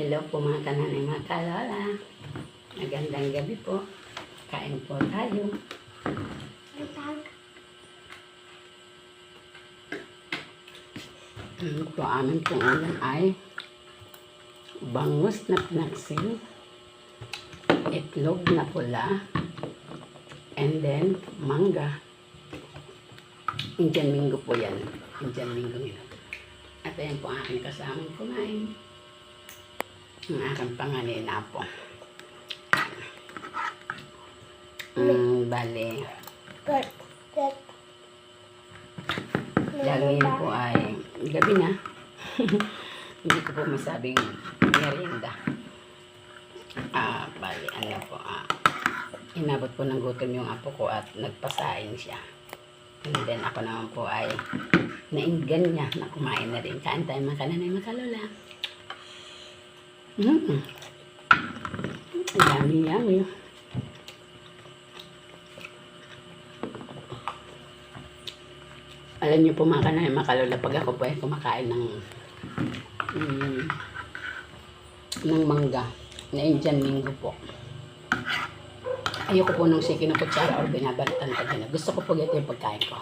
Hello po mga kananay, mga kalala. Magandang gabi po. Kain po tayo. Ito amin pong ulam ay bangus na pinaksil, itlog na pula, and then mangga. Indian Mingo po yan. Indian Mingo nila. At ayan po ang aking kasamang kumain. Ang aking panganina po. Bale. Lagi po ay gabi na. Hindi ko po masabing merienda. Bale, ano po, inabot po ng gutom yung apo ko at nagpasain siya. And then ako naman po ay nainggan niya na kumain na rin. Kain tayo mga kananay, mga kalula. Yummy, yummy. Alam niyo po mga kananay, mga kalula, pag ako po ay kumakain ng mangga na Indian Mingo po. Ayoko po nung siki ng kutsara o binabalitan ko din. Gusto ko po ito yung pagkain ko.